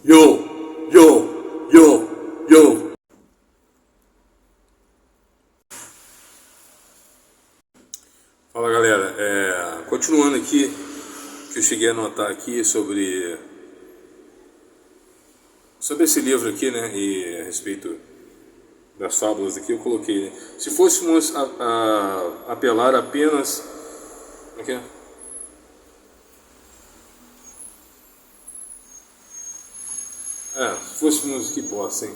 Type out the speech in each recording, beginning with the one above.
Yo, yo, yo, yo. Fala galera, continuando aqui, que eu cheguei a notar aqui sobre esse livro aqui, né, e a respeito das fábulas aqui, eu coloquei, né, se fôssemos apelar apenas... Aqui, fôssemos, que bosta, hein?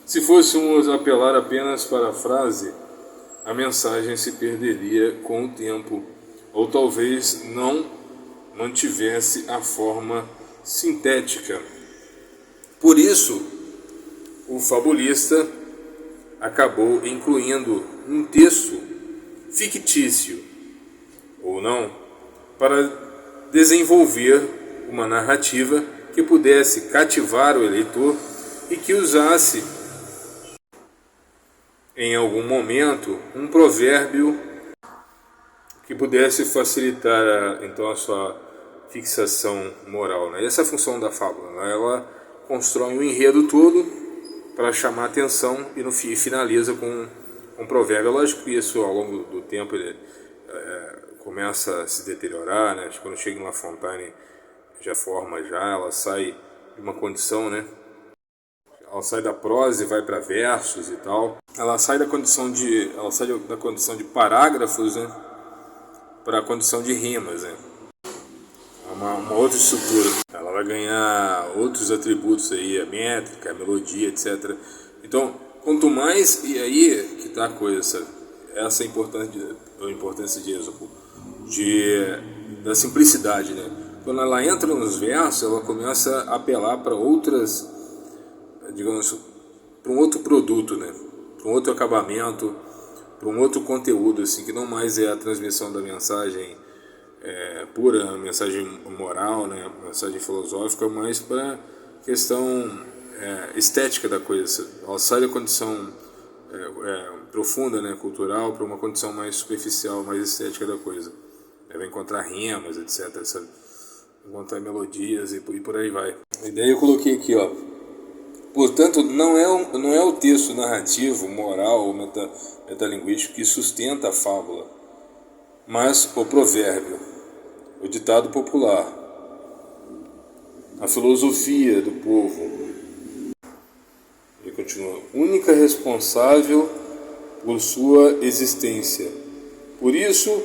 Se fôssemos apelar apenas para a frase, a mensagem se perderia com o tempo, ou talvez não mantivesse a forma sintética. Por isso, o fabulista acabou incluindo um texto fictício, ou não, para desenvolver uma narrativa que pudesse cativar o eleitor e que usasse em algum momento um provérbio que pudesse facilitar então a sua fixação moral, né? Essa é a função da fábula, né? Ela constrói um enredo todo para chamar atenção e no fim finaliza com um provérbio. É lógico que isso ao longo do tempo ele começa a se deteriorar, né? Quando chega em La Fontaine ela sai de uma condição, né? Ela sai da prosa e vai para versos e tal. Ela sai da condição de parágrafos, né, para a condição de rimas, né? Uma outra estrutura. Ela vai ganhar outros atributos aí, a métrica, a melodia, etc. Então, quanto mais, e aí que tá a coisa, essa é a importância de Êxopo, da simplicidade, né? Quando ela entra nos versos, ela começa a apelar para outras, digamos, para um outro produto, né? Para um outro acabamento, para um outro conteúdo, assim, que não mais é a transmissão da mensagem pura, a mensagem moral, né? A mensagem filosófica, mas para a questão estética da coisa. Ela sai da condição profunda, né? Cultural, para uma condição mais superficial, mais estética da coisa. Vai encontrar rimas, etc. Sabe? Encontrar melodias e por aí vai. E daí eu coloquei aqui, ó. Portanto, não é o texto narrativo, moral ou metalinguístico que sustenta a fábula, mas o provérbio, o ditado popular, a filosofia do povo. E continua: única responsável por sua existência. Por isso,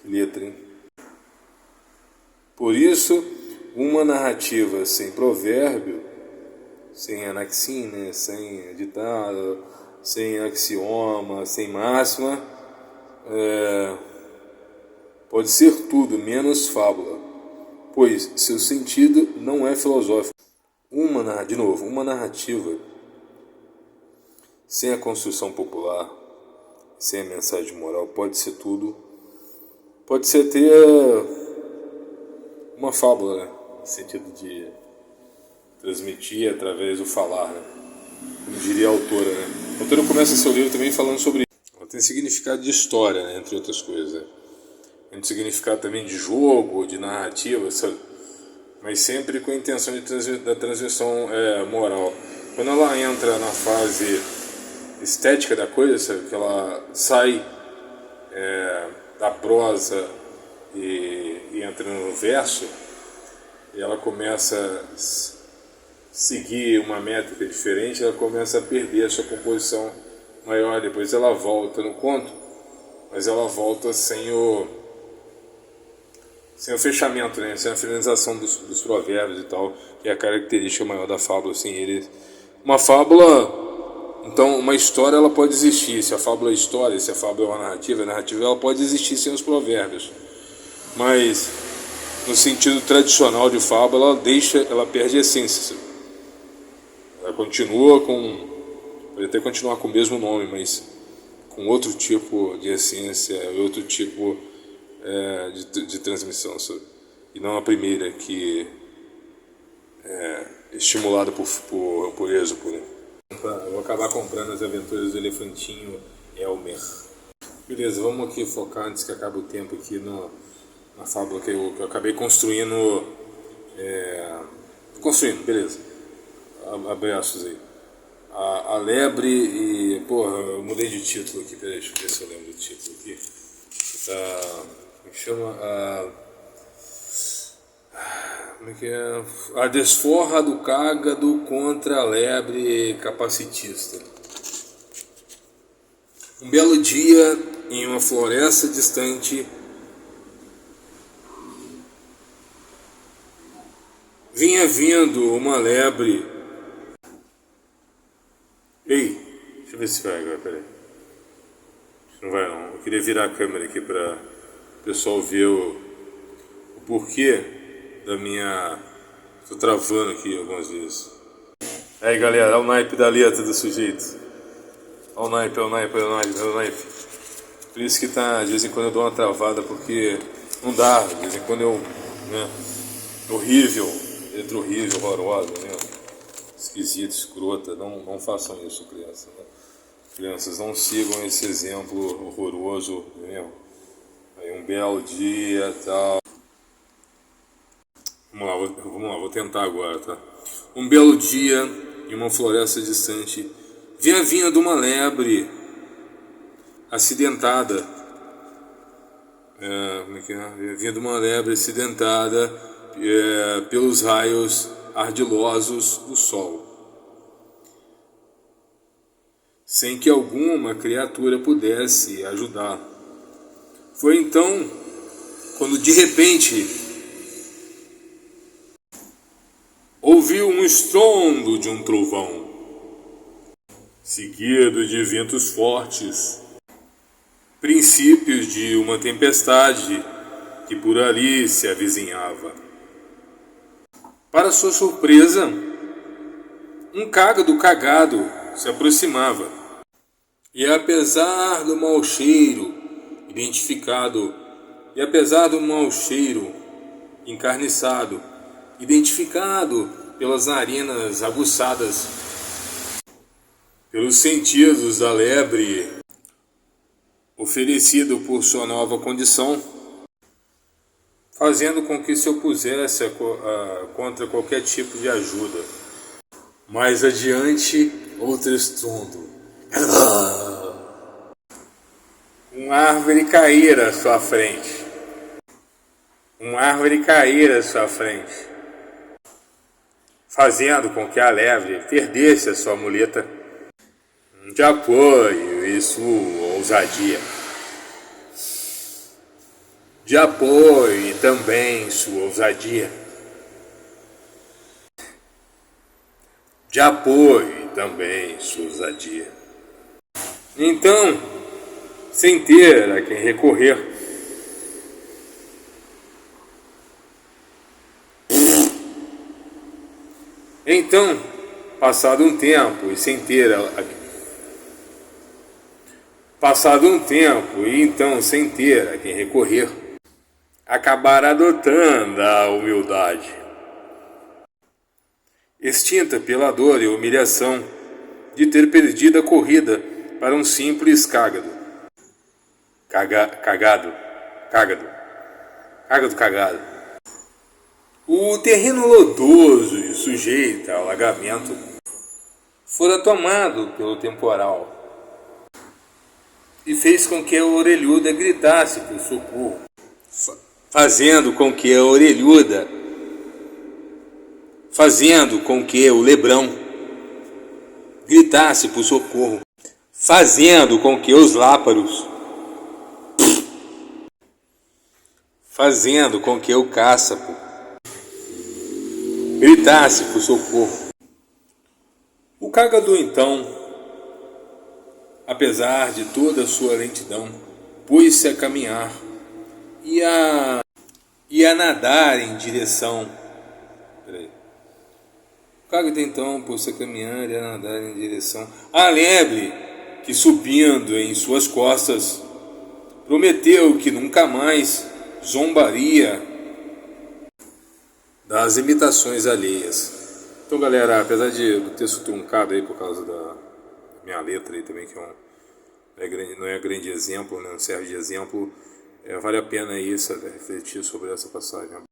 que letra, hein? Por isso, uma narrativa sem provérbio, sem anaxim, né, sem ditado, sem axioma, sem máxima, pode ser tudo menos fábula, pois seu sentido não é filosófico. Uma narrativa sem a construção popular, sem a mensagem moral, pode ser tudo, pode ser até uma fábula, né? No sentido de transmitir através do falar, né? Como diria a autora, né? A autora começa seu livro também falando sobre isso. Ela tem significado de história, né? Entre outras coisas, né? Tem significado também de jogo, de narrativa, sabe? Mas sempre com a intenção da transmissão moral. Quando ela entra na fase estética da coisa, sabe? Que ela sai da prosa e entra no verso, e ela começa a seguir uma métrica diferente, ela começa a perder a sua composição maior. Depois ela volta no conto, mas ela volta sem o fechamento, né? Sem a finalização dos provérbios e tal, que é a característica maior da fábula. Assim, uma fábula, então uma história ela pode existir, se a fábula é história, se a fábula é uma narrativa, a narrativa ela pode existir sem os provérbios. Mas no sentido tradicional de fábula, ela perde a essência. Ela continua pode até continuar com o mesmo nome, mas com outro tipo de essência, outro tipo de transmissão, sabe? E não a primeira que é estimulada por Êxopo, né? Eu vou acabar comprando As Aventuras do Elefantinho Elmer. Beleza, vamos aqui focar antes que acabe o tempo aqui na fábula que eu acabei construindo Construindo, beleza. Abraços aí. A lebre e... Porra, eu mudei de título aqui, peraí, deixa eu ver se eu lembro do título aqui. Como que chama? Como é que é? A desforra do cágado contra a lebre capacitista. Um belo dia, em uma floresta distante, vinha vindo uma lebre. Ei, deixa eu ver se vai agora, peraí. Não vai não, eu queria virar a câmera aqui para o pessoal ver o porquê da minha... Tô travando aqui algumas vezes. Aí galera, olha o naipe da letra do sujeito. Olha o naipe, olha o naipe, olha o naipe, olha o naipe. Por isso que tá, de vez em quando eu dou uma travada, porque não dá, de vez em quando eu... né, horrível, letra horrível, horrorosa, né? Esquisita, escrota, não façam isso, crianças, né? Crianças, não sigam esse exemplo horroroso, entendeu? Aí um belo dia, tal. Vamos lá, vou tentar agora, tá? Um belo dia, em uma floresta distante, vinha vindo uma lebre acidentada. Como é que é? Vinha vindo uma lebre acidentada pelos raios ardilosos do sol, sem que alguma criatura pudesse ajudar. Foi então quando de repente ouviu um estrondo de um trovão, seguido de ventos fortes, princípios de uma tempestade que por ali se avizinhava. Para sua surpresa, um cágado cagado se aproximava. E apesar do mau cheiro encarniçado, identificado pelas narinas aguçadas, pelos sentidos da lebre, oferecido por sua nova condição, fazendo com que se opusesse contra qualquer tipo de ajuda. Mais adiante, outro estrondo. Uma árvore caíra à sua frente. Fazendo com que a lebre perdesse a sua muleta de apoio e sua ousadia. De apoio e também sua ousadia. Então, sem ter a quem recorrer, passado um tempo e sem ter a quem recorrer, acabar adotando a humildade. Extinta pela dor e humilhação de ter perdido a corrida para um simples cágado. Cagado. O terreno lodoso e sujeito ao alagamento fora tomado pelo temporal e fez com que a orelhuda gritasse por socorro, fazendo com que o lebrão gritasse por socorro, fazendo com que os láparos, fazendo com que o cáçapo gritasse por socorro. O cágado então, apesar de toda a sua lentidão, pôs-se a caminhar e a nadar em direção. O cágado então pôs-se a caminhar e a nadar em direção à lebre, que subindo em suas costas, prometeu que nunca mais zombaria das imitações alheias. Então galera, apesar do texto truncado aí por causa da minha letra aí também, que não é grande exemplo, né, não serve de exemplo, vale a pena isso, refletir sobre essa passagem.